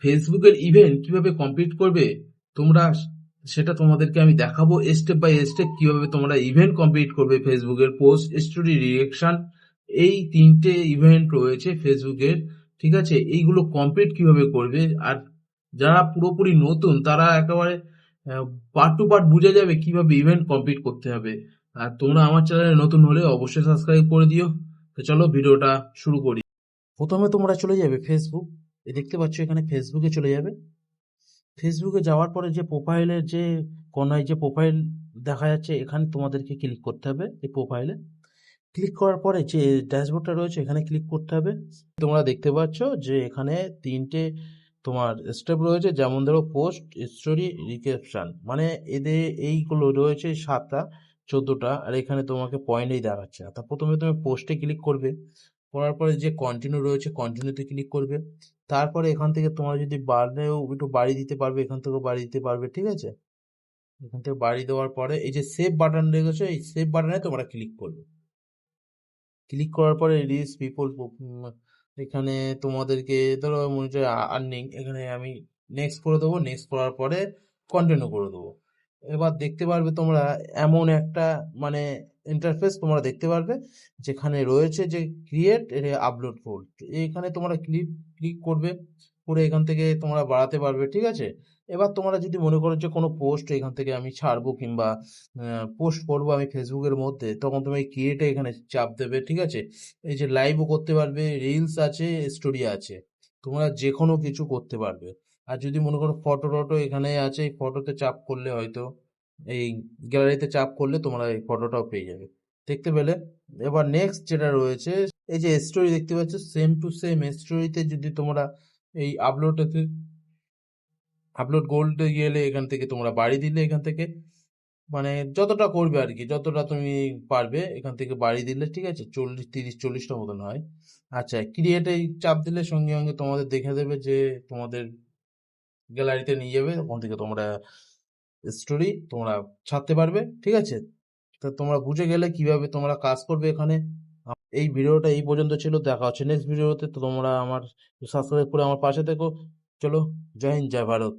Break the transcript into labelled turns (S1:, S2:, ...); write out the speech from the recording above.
S1: ফেসবুকের ইভেন্ট কিভাবে কমপ্লিট করবে তোমরা, সেটা তোমাদেরকে আমি দেখাবো স্টেপ বাই স্টেপ কিভাবে তোমরা ইভেন্ট কমপ্লিট করবে। ফেসবুকের পোস্ট, স্টোরি, রিঅ্যাকশন, এই তিনটে ইভেন্ট রয়েছে ফেসবুকের, ঠিক আছে? এইগুলো কমপ্লিট কিভাবে করবে, আর যারা পুরোপুরি নতুন তারা একেবারে পার্ট টু পার্ট বুঝে যাবে কিভাবে ইভেন্ট কমপ্লিট করতে হবে। আর তোমরা আমার চ্যানেলে নতুন হলে অবশ্যই সাবস্ক্রাইব করে দিও। তো চলো ভিডিওটা শুরু করি। প্রথমে তোমরা চলে যাবে ফেসবুক, দেখতে পাচ্ছ এখানে ফেসবুকে চলে যাবে। ফেসবুকে যাওয়ার পরে যে প্রোফাইলের যে কোনায় যে প্রোফাইল দেখা যাচ্ছে এখানে তোমাদেরকে ক্লিক করতে হবে। এই প্রোফাইলে ক্লিক করার পরে যে ড্যাশবোর্ডটা রয়েছে এখানে ক্লিক করতে হবে। তোমরা দেখতে পাচ্ছ যে এখানে তিনটে তোমার স্টেপ রয়েছে, যেমন ধরো পোস্ট, স্টোরি, রিসেপশন, মানে এদের এইগুলো রয়েছে 7টা 14টা, আর এখানে তোমাকে পয়েন্টেই দেখাচ্ছে না। তা প্রথমে তুমি পোস্টে ক্লিক করবে, করার পরে যে কন্টিনিউ রয়েছে কন্টিনিউতে ক্লিক করবে। তারপরে এখান থেকে তোমরা যদি বাড়লেও একটু বাড়ি দিতে পারবে, এখান থেকেও বাড়ি দিতে পারবে, ঠিক আছে? এখান থেকে বাড়ি দেওয়ার পরে এই যে সেভ বাটন রয়েছে এই সেভ বাটনে তোমরা ক্লিক করবে। ক্লিক করার পরে রিচ পিপল, এখানে তোমাদেরকে ধরো মনে হচ্ছে আর্নিং, এখানে আমি নেক্সট করে দেবো। নেক্সট করার পরে কন্টিনিউ করে দেবো। এবার দেখতে পারবে তোমরা এমন একটা মানে ইন্টারফেস তোমরা দেখতে পারবে যেখানে রয়েছে যে ক্রিয়েট আপলোড ফোল্ড, এখানে তোমরা ক্লিক ক্লিক করবে, করে এখান থেকে তোমরা বাড়াতে পারবে, ঠিক আছে? এবার তোমরা যদি মনে করো যে কোনো পোস্ট এখান থেকে আমি ছাড়বো কিংবা পোস্ট করবো আমি ফেসবুকের মধ্যে, তখন তুমি ক্রিয়েটে এখানে চাপ দেবে, ঠিক আছে? এই যে লাইভও করতে পারবে, রিলস আছে, স্টোরি আছে, তোমরা যে কোনো কিছু করতে পারবে। আর যদি মনে করো ফটো টটো এখানে আছে, এই ফটোতে চাপ করলে হয়তো এই গ্যালারিতে চাপ করলে তোমরা এই ফটোটাও পেয়ে যাবে, দেখতে পেলে। এবার নেক্সট যেটা রয়েছে এই যে স্টোরি দেখতে পাচ্ছ, সেম টু সেম স্টোরিতে যদি তোমরা এই আপলোড গোল্ডে গেলে এখান থেকে তোমরা বাড়ি দিলে, এখান থেকে মানে যতটা করবে আর কি, যতটা তুমি পারবে এখান থেকে বাড়ি দিলে, ঠিক আছে? 40, 30, 40টা মতন হয়। আচ্ছা, ক্রিয়েটে চাপ দিলে সঙ্গে সঙ্গে তোমাদের দেখে দেবে যে তোমাদের গ্যালারিতে নিয়ে যাবে, ওখান থেকে তোমরা স্টোরি তোমরা ছাড়তে পারবে, ঠিক আছে? তা তোমরা বুঝে গেলে কিভাবে তোমরা কাজ করবে এখানে। এই ভিডিওটা এই পর্যন্ত ছিল, দেখা হচ্ছে নেক্সট ভিডিওতে। তো তোমরা আমার সাবস্ক্রাইব করে আমার পাশে থেকো। চলো, জয় হিন্দ, জয় ভারত।